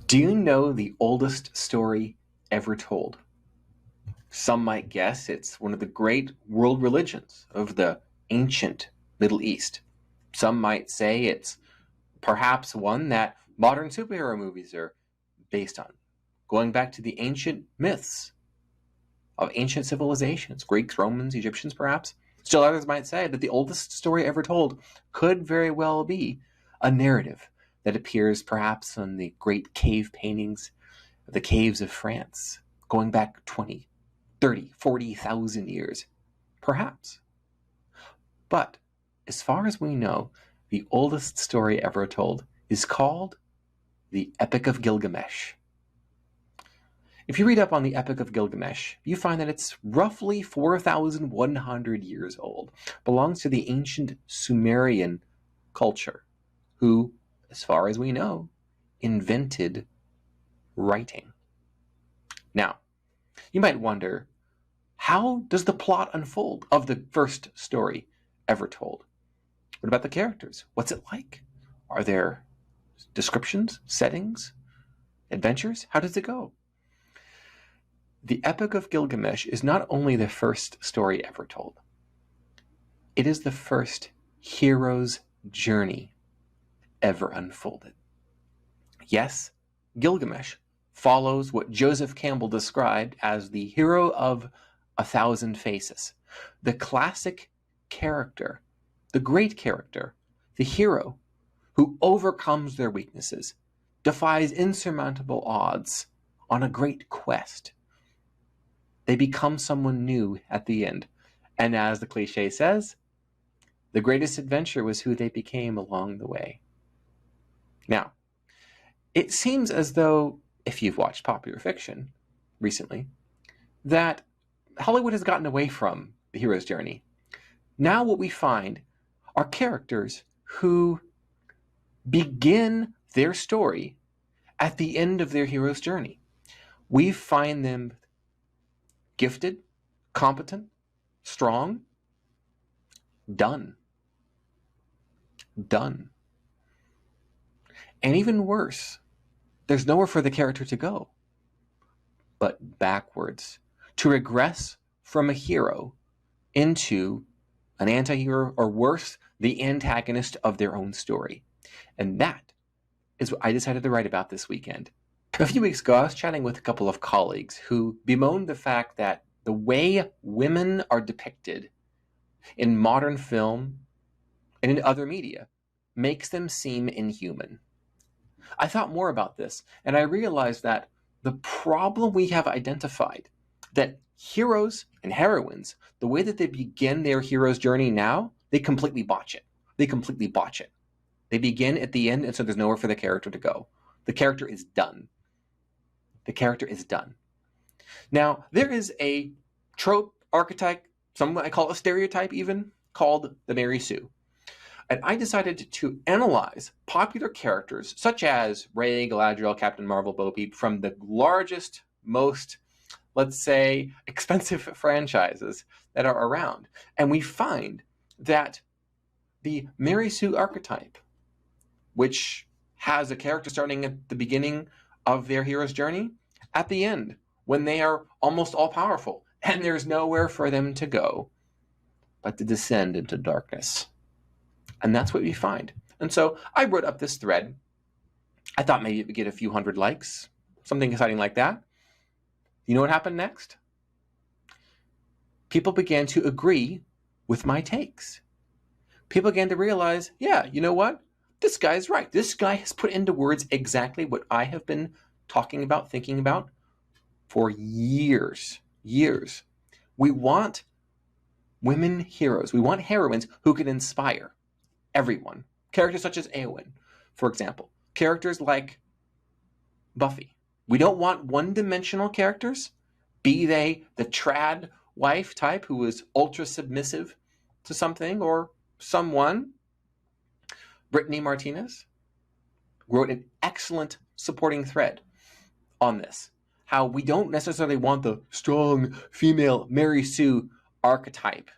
Do you know the oldest story ever told? Some might guess it's one of the great world religions of the ancient Middle East. Some might say it's perhaps one that modern superhero movies are based on, going back to the ancient myths of ancient civilizations, Greeks, Romans, Egyptians perhaps. Still others might say that the oldest story ever told could very well be a narrative that appears perhaps in the great cave paintings of the caves of France, going back 20, 30, 40,000 years, perhaps. But as far as we know, the oldest story ever told is called the Epic of Gilgamesh. If you read up on the Epic of Gilgamesh, you find that it's roughly 4,100 years old, belongs to the ancient Sumerian culture, who, as far as we know, invented writing. Now, you might wonder, how does the plot unfold of the first story ever told? What about the characters? What's it like? Are there descriptions, settings, adventures? How does it go? The Epic of Gilgamesh is not only the first story ever told, it is the first hero's journey ever unfolded. Yes, Gilgamesh follows what Joseph Campbell described as the hero of 1,000 faces, the classic character, the great character, the hero who overcomes their weaknesses, defies insurmountable odds on a great quest. They become someone new at the end. And as the cliche says, the greatest adventure was who they became along the way. Now, it seems as though, if you've watched popular fiction recently, that Hollywood has gotten away from the hero's journey. Now what we find are characters who begin their story at the end of their hero's journey. We find them gifted, competent, strong, done. And even worse, there's nowhere for the character to go but backwards, to regress from a hero into an anti-hero, or worse, the antagonist of their own story. And that is what I decided to write about this weekend. A few weeks ago, I was chatting with a couple of colleagues who bemoaned the fact that the way women are depicted in modern film and in other media makes them seem inhuman. I thought more about this, and I realized that the problem we have identified, that heroes and heroines, the way that they begin their hero's journey now, they completely botch it. They begin at the end, and so there's nowhere for the character to go. The character is done. Now, there is a trope, archetype, some I call it a stereotype even, called the Mary Sue. And I decided to analyze popular characters such as Rey, Galadriel, Captain Marvel, Bo Peep from the largest, most, let's say, expensive franchises that are around. And we find that the Mary Sue archetype, which has a character starting at the beginning of their hero's journey, at the end, when they are almost all-powerful, and there's nowhere for them to go but to descend into darkness. And that's what we find. And so I wrote up this thread. I thought maybe it would get a few hundred likes, something exciting like that. You know what happened next? People began to agree with my takes. People began to realize, yeah, you know what? This guy's right. This guy has put into words exactly what I have been talking about, thinking about for years. We want women heroes. We want heroines who can inspire everyone. Characters such as Eowyn, for example. Characters like Buffy. We don't want one-dimensional characters, be they the trad wife type who is ultra submissive to something or someone. Brittany Martinez wrote an excellent supporting thread on this. How we don't necessarily want the strong female Mary Sue archetype.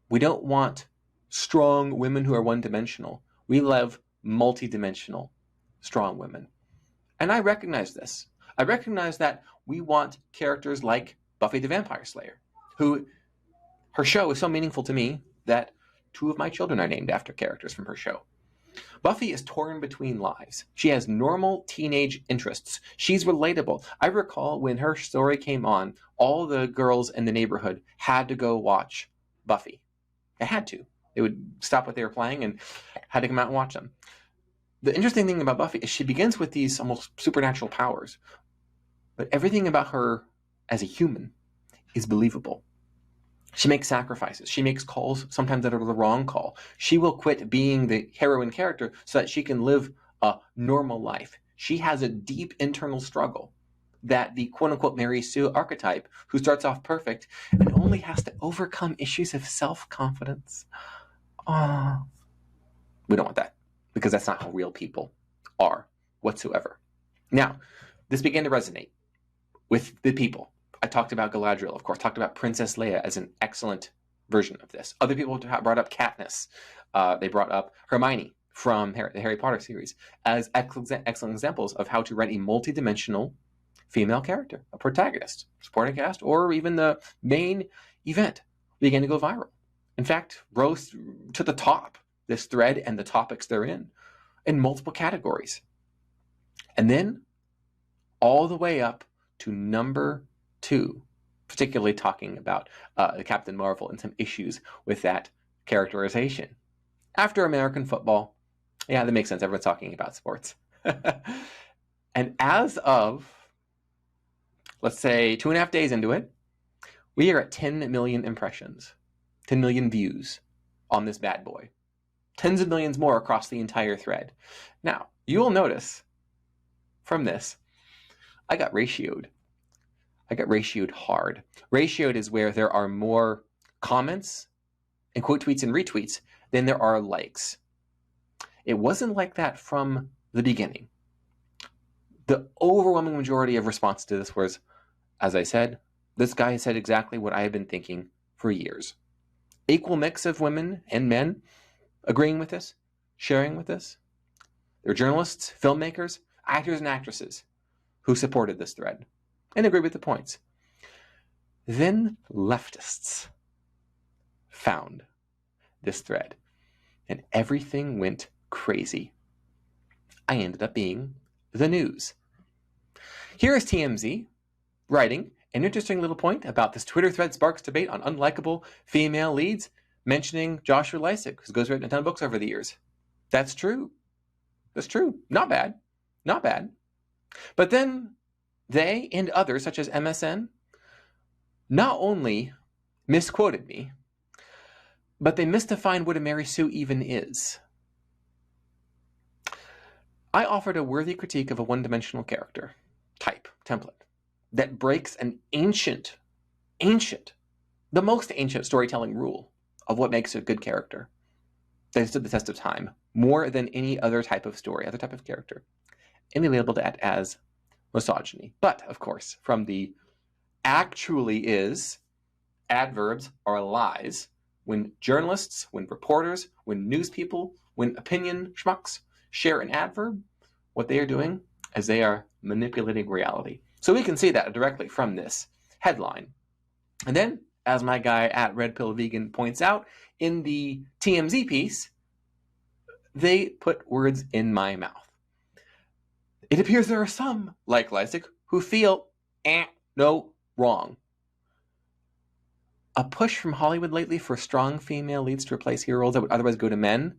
We don't want strong women who are one-dimensional. We love multi-dimensional strong women. And I recognize this. I recognize that we want characters like Buffy the Vampire Slayer, who her show is so meaningful to me that 2 of my children are named after characters from her show. Buffy is torn between lives. She has normal teenage interests. She's relatable. I recall when her story came on, all the girls in the neighborhood had to go watch Buffy. They had to. They would stop what they were playing and had to come out and watch them. The interesting thing about Buffy is she begins with these almost supernatural powers, but everything about her as a human is believable. She makes sacrifices. She makes calls, sometimes that are the wrong call. She will quit being the heroine character so that she can live a normal life. She has a deep internal struggle that the quote-unquote Mary Sue archetype, who starts off perfect and only has to overcome issues of self-confidence. We don't want that, because that's not how real people are whatsoever. Now, this began to resonate with the people. I talked about Galadriel, of course, talked about Princess Leia as an excellent version of this. Other people brought up Katniss. They brought up Hermione from the Harry Potter series as excellent examples of how to write a multi-dimensional female character, a protagonist, supporting cast, or even the main event began to go viral. In fact, rose to the top, this thread and the topics they're in multiple categories. And then all the way up to number 2, particularly talking about Captain Marvel and some issues with that characterization. After American football, yeah, that makes sense. Everyone's talking about sports. And as of, let's say, 2.5 days into it, we are at 10 million impressions, 10 million views on this bad boy. Tens of millions more across the entire thread. Now, you will notice from this, I got ratioed. I got ratioed hard. Ratioed is where there are more comments and quote tweets and retweets than there are likes. It wasn't like that from the beginning. The overwhelming majority of response to this was, as I said, this guy said exactly what I have been thinking for years. Equal mix of women and men agreeing with this, sharing with this. There are journalists, filmmakers, actors, and actresses who supported this thread and agree with the points. Then leftists found this thread, and everything went crazy. I ended up being the news. Here is TMZ writing an interesting little point about this Twitter thread sparks debate on unlikable female leads, mentioning Joshua Lisec, who's ghostwritten a ton of books over the years. That's true. That's true. Not bad. Not bad. But then they and others, such as MSN, not only misquoted me, but they misdefined what a Mary Sue even is. I offered a worthy critique of a one-dimensional character, type, template, that breaks an ancient, the most ancient storytelling rule of what makes a good character. They stood the test of time more than any other type of story, other type of character. And they labeled it as misogyny. But, of course, from the actually is, adverbs are lies. When journalists, when reporters, when news people, when opinion schmucks share an adverb, what they are doing is they are manipulating reality. So we can see that directly from this headline. And then, as my guy at Red Pill Vegan points out, in the TMZ piece, they put words in my mouth. It appears there are some, like Lisec, who feel, no, wrong. A push from Hollywood lately for strong female leads to replace hero roles that would otherwise go to men.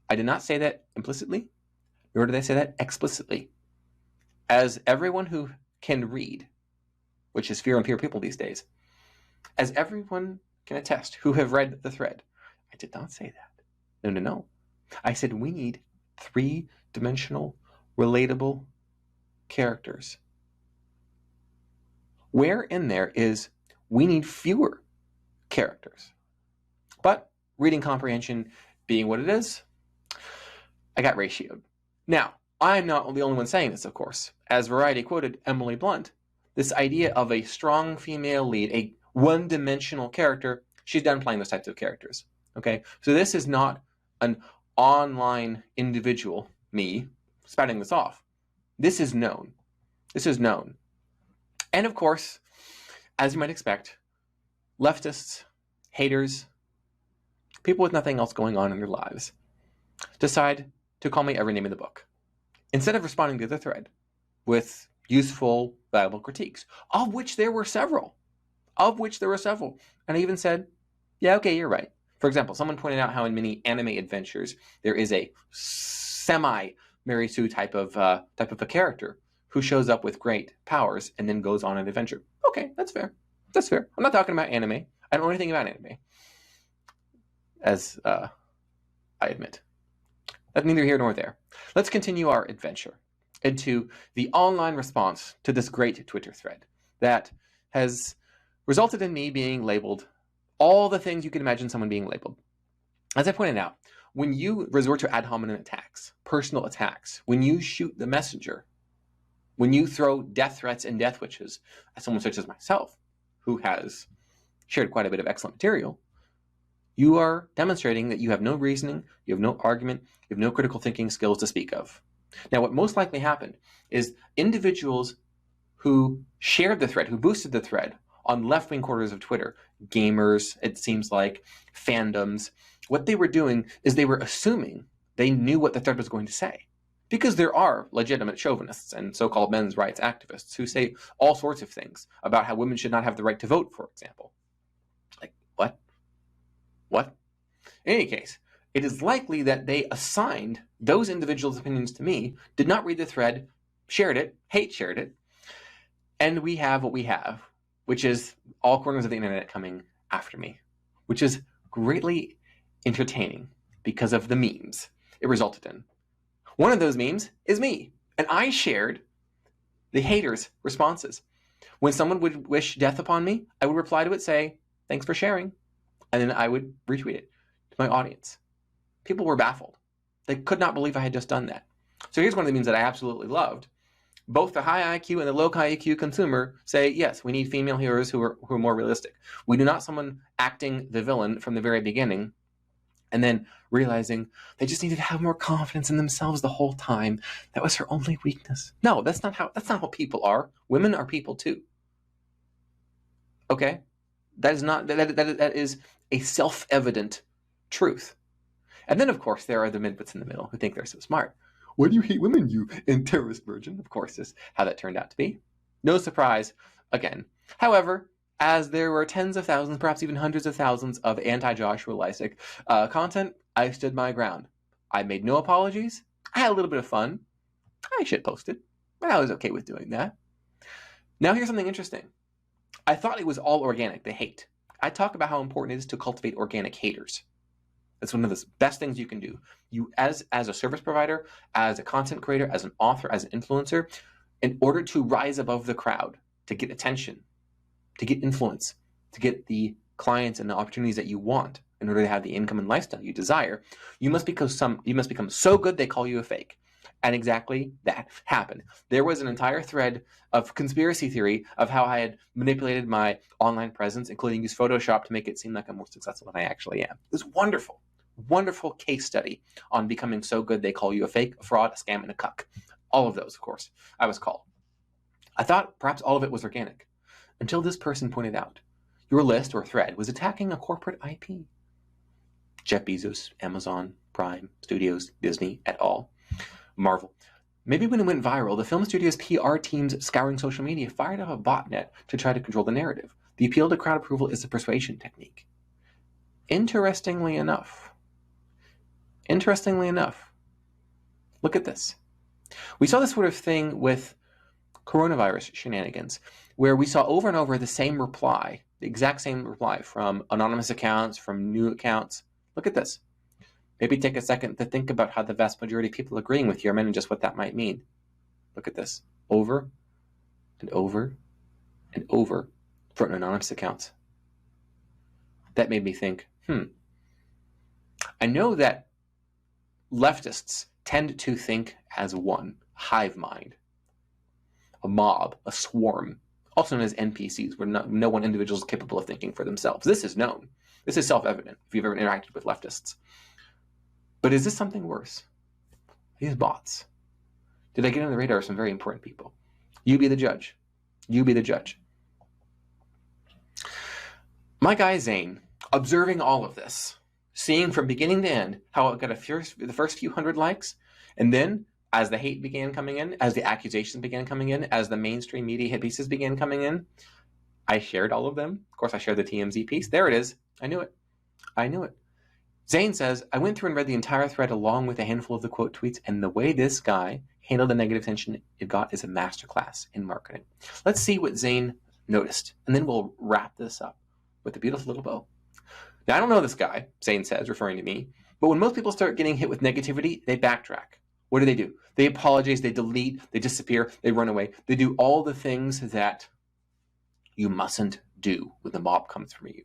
I did not say that implicitly, nor did I say that explicitly. As everyone who can read, which is fewer and fewer people these days, as everyone can attest who have read the thread, I did not say that. No. I said we need 3-dimensional, relatable characters. Where in there is we need fewer characters. But reading comprehension being what it is, I got ratioed. Now, I'm not the only one saying this, of course. As Variety quoted Emily Blunt, this idea of a strong female lead, a one-dimensional character, she's done playing those types of characters. Okay? So this is not an online individual, me, spouting this off. This is known. This is known. And of course, as you might expect, leftists, haters, people with nothing else going on in their lives decide to call me every name in the book, instead of responding to the thread with useful, valuable critiques, of which there were several. And I even said, yeah, okay, you're right. For example, someone pointed out how in many anime adventures, there is a semi-Mary Sue type of a character who shows up with great powers and then goes on an adventure. Okay, that's fair. That's fair. I'm not talking about anime. I don't know anything about anime, as I admit. That's neither here nor there. Let's continue our adventure into the online response to this great Twitter thread that has resulted in me being labeled all the things you can imagine someone being labeled. As I pointed out, when you resort to ad hominem attacks, personal attacks, when you shoot the messenger, when you throw death threats and death wishes at someone such as myself, who has shared quite a bit of excellent material, you are demonstrating that you have no reasoning, you have no argument, you have no critical thinking skills to speak of. Now, what most likely happened is individuals who shared the thread, who boosted the thread on left-wing quarters of Twitter, gamers, it seems like, fandoms, what they were doing is they were assuming they knew what the thread was going to say. Because there are legitimate chauvinists and so-called men's rights activists who say all sorts of things about how women should not have the right to vote, for example. Like, what? What? In any case, it is likely that they assigned those individuals' opinions to me, did not read the thread, shared it, hate shared it, and we have what we have, which is all corners of the internet coming after me, which is greatly entertaining because of the memes it resulted in. One of those memes is me, and I shared the haters' responses. When someone would wish death upon me, I would reply to it, say, thanks for sharing, and then I would retweet it to my audience. People were baffled. They could not believe I had just done that. So here's one of the memes that I absolutely loved. Both the high IQ and the low IQ consumer say, yes, we need female heroes who are more realistic. We do not someone acting the villain from the very beginning and then realizing they just needed to have more confidence in themselves the whole time. That was her only weakness. No, that's not how people are. Women are people too. Okay? That is a self-evident truth. And then, of course, there are the midwits in the middle who think they're so smart. Why do you hate women, you terrorist virgin? Of course, is how that turned out to be. No surprise, again. However, as there were tens of thousands, perhaps even hundreds of thousands of anti-Joshua Lisec content, I stood my ground. I made no apologies. I had a little bit of fun. I shitposted, but I was okay with doing that. Now here's something interesting. I thought it was all organic, the hate. I talk about how important it is to cultivate organic haters. It's one of the best things you can do. You, as a service provider, as a content creator, as an author, as an influencer, in order to rise above the crowd, to get attention, to get influence, to get the clients and the opportunities that you want, in order to have the income and lifestyle you desire, you must become so good they call you a fake. And exactly that happened. There was an entire thread of conspiracy theory of how I had manipulated my online presence, including used Photoshop to make it seem like I'm more successful than I actually am. It was wonderful. Wonderful case study on becoming so good they call you a fake, a fraud, a scam, and a cuck. All of those, of course, I was called. I thought perhaps all of it was organic, until this person pointed out your list or thread was attacking a corporate IP. Jeff Bezos, Amazon, Prime, Studios, Disney, et al. Marvel. Maybe when it went viral, the film studio's PR teams scouring social media fired up a botnet to try to control the narrative. The appeal to crowd approval is a persuasion technique. Interestingly enough, look at this. We saw this sort of thing with coronavirus shenanigans, where we saw over and over the same reply, the exact same reply from anonymous accounts, from new accounts. Look at this. Maybe take a second to think about how the vast majority of people agreeing with you are men and just what that might mean. Look at this. Over and over and over from anonymous accounts. That made me think, I know that leftists tend to think as one, hive mind, a mob, a swarm, also known as NPCs, where no one individual is capable of thinking for themselves. This is known. This is self-evident if you've ever interacted with leftists. But is this something worse? These bots. Did I get on the radar of some very important people? You be the judge. You be the judge. My guy Zane, observing all of this, seeing from beginning to end how it got the first few hundred likes, and then as the hate began coming in, as the accusations began coming in, as the mainstream media hit pieces began coming in, I shared all of them. Of course, I shared the TMZ piece. There it is. I knew it. I knew it. Zane says, I went through and read the entire thread along with a handful of the quote tweets, and the way this guy handled the negative attention it got is a masterclass in marketing. Let's see what Zane noticed, and then we'll wrap this up with a beautiful little bow. Now, I don't know this guy, Zane says, referring to me, but when most people start getting hit with negativity, they backtrack. What do? They apologize, they delete, they disappear, they run away. They do all the things that you mustn't do when the mob comes for you.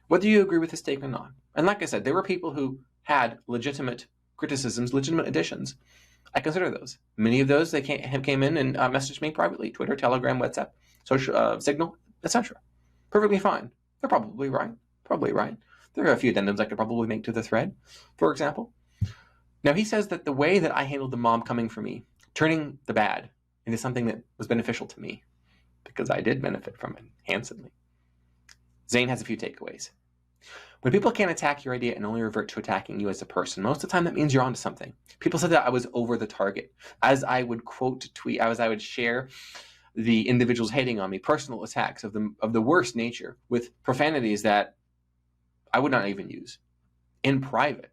Whether you agree with his statement or not. And like I said, there were people who had legitimate criticisms, legitimate additions. I consider those. Many of those, they came in and messaged me privately, Twitter, Telegram, WhatsApp, social Signal, etc. Perfectly fine. They're probably right. Probably right. There are a few addendums I could probably make to the thread, for example. Now, he says that the way that I handled the mob coming for me, turning the bad into something that was beneficial to me, because I did benefit from it handsomely. Zane has a few takeaways. When people can't attack your idea and only revert to attacking you as a person, most of the time that means you're onto something. People said that I was over the target. As I would quote tweet, as I would share the individuals hating on me, personal attacks of the worst nature with profanities that I would not even use in private.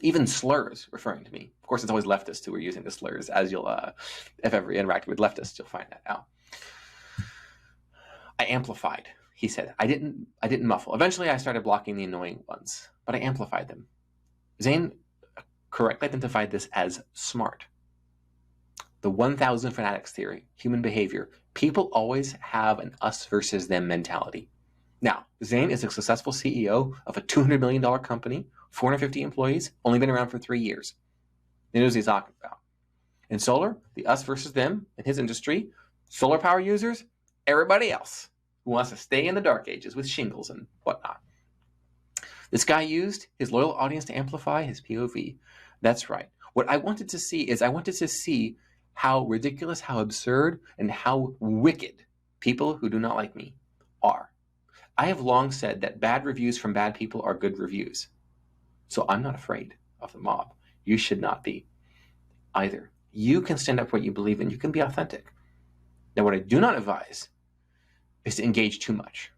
Even slurs referring to me. Of course, it's always leftists who are using the slurs, as you'll, if ever interacted with leftists, you'll find that out. I amplified, he said. I didn't muffle. Eventually, I started blocking the annoying ones, but I amplified them. Zane correctly identified this as SMART. The 1,000 fanatics theory, human behavior. People always have an us versus them mentality. Now, Zane is a successful CEO of a $200 million company, 450 employees, only been around for 3 years. He knows what he's talking about. In solar, the us versus them in his industry, solar power users, everybody else who wants to stay in the dark ages with shingles and whatnot. This guy used his loyal audience to amplify his POV. That's right. What I wanted to see is how ridiculous, how absurd, and how wicked people who do not like me are. I have long said that bad reviews from bad people are good reviews. So I'm not afraid of the mob. You should not be either. You can stand up for what you believe in. You can be authentic. Now, what I do not advise is to engage too much.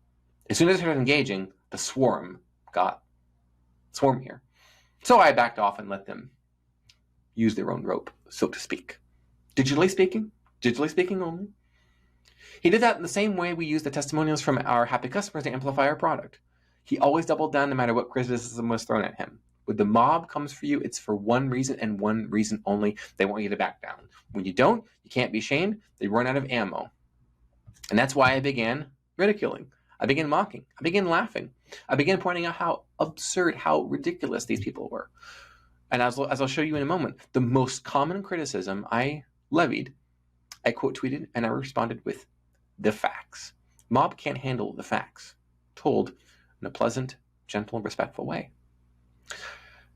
As soon as I started engaging, the swarm got swarmier. So I backed off and let them use their own rope, so to speak. Digitally speaking only. He did that in the same way we use the testimonials from our happy customers to amplify our product. He always doubled down no matter what criticism was thrown at him. When the mob comes for you, it's for one reason and one reason only. They want you to back down. When you don't, you can't be shamed. They run out of ammo. And that's why I began ridiculing. I began mocking. I began laughing. I began pointing out how absurd, how ridiculous these people were. And as I'll show you in a moment, the most common criticism I levied, I quote tweeted, and I responded with the facts. Mob can't handle the facts, told in a pleasant, gentle, respectful way.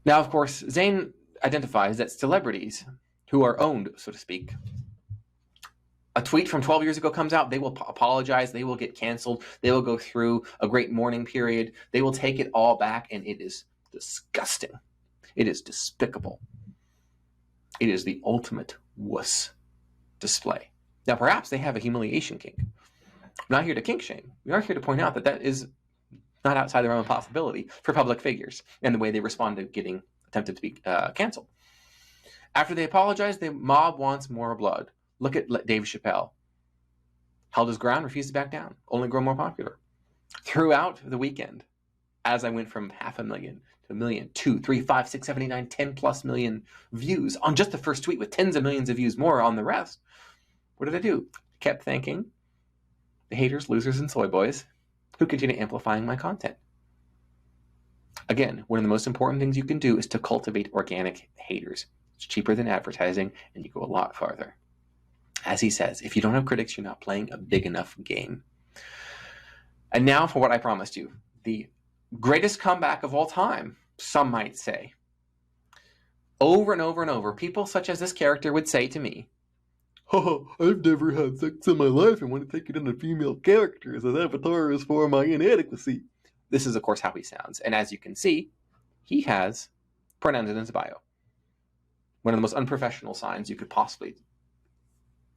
Now, of course, Zane identifies that celebrities who are owned, so to speak, a tweet from 12 years ago comes out, they will apologize, they will get canceled, they will go through a great mourning period, they will take it all back, and it is disgusting. It is despicable. It is the ultimate wuss display. Now, perhaps they have a humiliation kink. We're not here to kink shame. We are here to point out that that is not outside the realm of possibility for public figures and the way they respond to getting attempted to be canceled. After they apologize, the mob wants more blood. Look at Dave Chappelle. Held his ground, refused to back down, only grow more popular. Throughout the weekend, as I went from 500,000 to 1 million, 2, 3, 5, 6, 7, 8, 9, 10 plus million views on just the first tweet with tens of millions of views more on the rest, what did I do? I kept thanking the haters, losers, and soy boys who continue amplifying my content. Again, one of the most important things you can do is to cultivate organic haters. It's cheaper than advertising, and you go a lot farther. As he says, if you don't have critics, you're not playing a big enough game. And now for what I promised you, the greatest comeback of all time, some might say. over and over and over, people such as this character would say to me, "Haha, I've never had sex in my life and want to take it on a female character as an avatar is for my inadequacy." This is, of course, how he sounds. And as you can see, he has pronouns in his bio. One of the most unprofessional signs you could possibly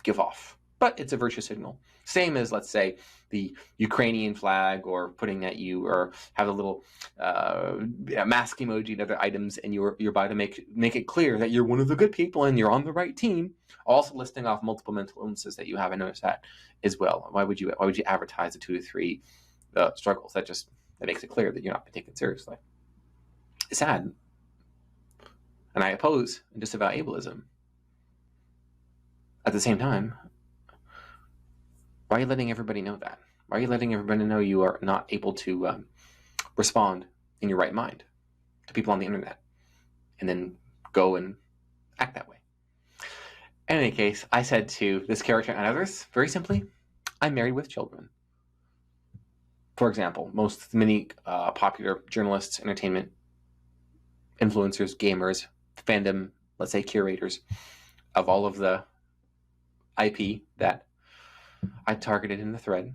give off. But it's a virtue signal. Same as, let's say, the Ukrainian flag, or putting at you, or have a little mask emoji and other items in your bio to make it clear that you're one of the good people and you're on the right team. Also listing off multiple mental illnesses that you have. I noticed that as well. Why would you advertise the 2 to 3 struggles? That makes it clear that you're not being taken seriously. It's sad. And I oppose and disavow ableism. At the same time, why are you letting everybody know that? Why are you letting everybody know you are not able to respond in your right mind to people on the internet and then go and act that way? In any case, I said to this character and others, very simply, I'm married with children. For example, many popular journalists, entertainment influencers, gamers, fandom, let's say curators of all of the IP that I targeted in the thread,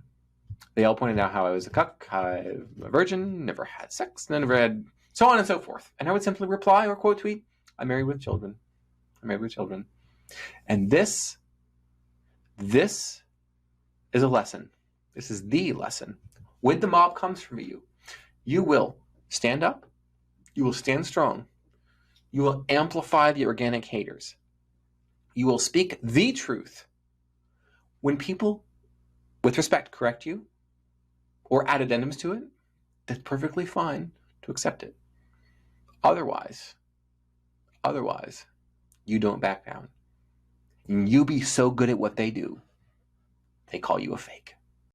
they all pointed out how I was a cuck, how I'm a virgin, never had sex, never had so on and so forth. And I would simply reply or quote tweet, I'm married with children. I'm married with children. And this is a lesson. This is the lesson. When the mob comes for you, you will stand up. You will stand strong. You will amplify the organic haters. You will speak the truth. When people, with respect, correct you or add addendums to it, that's perfectly fine to accept it. Otherwise, you don't back down. And you be so good at what they do, they call you a fake.